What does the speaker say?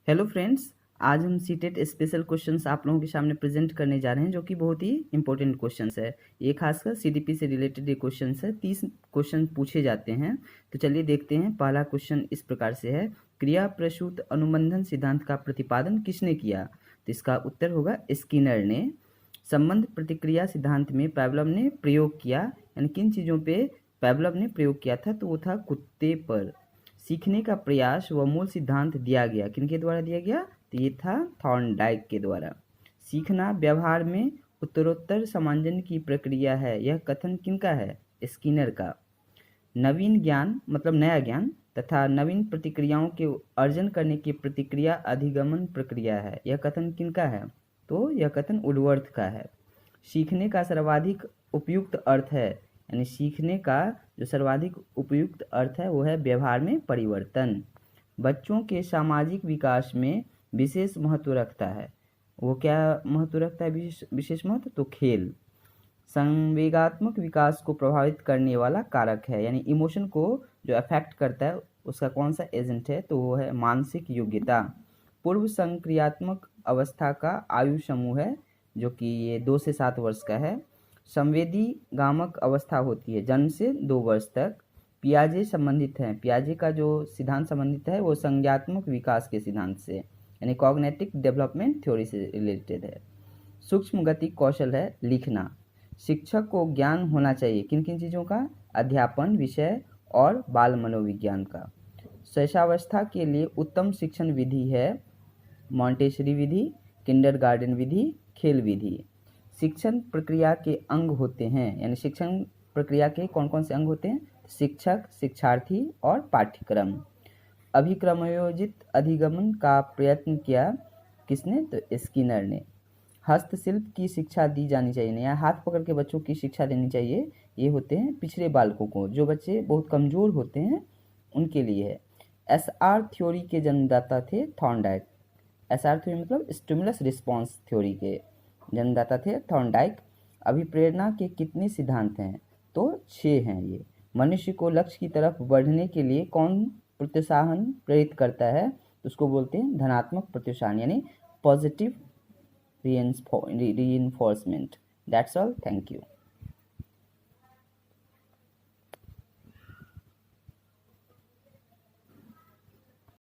Hello friends, आज हम CTET special questions आप लोगों के सामने प्रेजेंट करने जा रहे हैं, जो कि बहुत ही इंपॉर्टेंट क्वेश्चंस है। ये खासकर सीडीपी से रिलेटेड ये क्वेश्चंस है। 30 क्वेश्चन पूछे जाते हैं। तो चलिए देखते हैं। पहला क्वेश्चन इस प्रकार से है, क्रिया प्रसूत अनुबंधन सिद्धांत का प्रतिपादन किसने किया? तो इसका उत्तर होगा स्किनर ने। संबंध प्रतिक्रिया सिद्धांत में पैवलव ने प्रयोग किया, यानी किन चीज़ों पे पैवलव ने प्रयोग किया था? तो वो था कुत्ते पर। सीखने का प्रयास व मूल सिद्धांत दिया गया, किनके द्वारा दिया गया? तो ये था थॉर्नडाइक के द्वारा। सीखना व्यवहार में उत्तरोत्तर समंजन की प्रक्रिया है, यह कथन किनका है? स्किनर का। नवीन ज्ञान मतलब नया ज्ञान तथा नवीन प्रतिक्रियाओं के अर्जन करने की प्रतिक्रिया अधिगमन प्रक्रिया है, यह कथन किनका है? तो यह कथन वुडवर्थ का है। सीखने का सर्वाधिक उपयुक्त अर्थ है, यानी सीखने का जो सर्वाधिक उपयुक्त अर्थ है वो है व्यवहार में परिवर्तन। बच्चों के सामाजिक विकास में विशेष महत्व रखता है, वो क्या महत्व रखता है? विशेष महत्व? तो खेल। संवेगात्मक विकास को प्रभावित करने वाला कारक है, यानी इमोशन को जो अफेक्ट करता है उसका कौन सा एजेंट है? तो वो है मानसिक योग्यता। पूर्व संक्रियात्मक अवस्था का आयु समूह है, जो कि ये 2 से 7 वर्ष का है। संवेदी गामक अवस्था होती है जन्म से 2 वर्ष तक। पियाजे संबंधित हैं, पियाजे का जो सिद्धांत संबंधित है वो संज्ञात्मक विकास के सिद्धांत से, यानी कॉग्निटिव डेवलपमेंट थ्योरी से रिलेटेड है। सूक्ष्म गति कौशल है लिखना। शिक्षक को ज्ञान होना चाहिए किन किन चीज़ों का? अध्यापन विषय और बाल मनोविज्ञान का। शैशवावस्था के लिए उत्तम शिक्षण विधि है मॉन्टेसरी विधि, किंडरगार्टन विधि, खेल विधि। शिक्षण प्रक्रिया के अंग होते हैं, यानी शिक्षण प्रक्रिया के कौन कौन से अंग होते हैं? शिक्षक, शिक्षार्थी और पाठ्यक्रम। अभिक्रमयोजित अधिगमन का प्रयत्न किया किसने? तो स्किनर ने। हस्तशिल्प की शिक्षा दी जानी चाहिए, या हाथ पकड़ के बच्चों की शिक्षा देनी चाहिए। ये होते हैं पिछड़े बालकों को, जो बच्चे बहुत कमज़ोर होते हैं उनके लिए है। एसआर थ्योरी के जन्मदाता थे थॉर्नडाइक। एसआर थ्योरी मतलब स्टिमुलस रिस्पॉन्स थ्योरी के जन्मदाता थे थॉर्नडाइक। अभिप्रेरणा के कितने सिद्धांत हैं? तो 6 हैं ये। मनुष्य को लक्ष्य की तरफ बढ़ने के लिए कौन प्रोत्साहन प्रेरित करता है? तो उसको बोलते हैं धनात्मक प्रोत्साहन, यानी positive reinforcement. That's all. Thank you.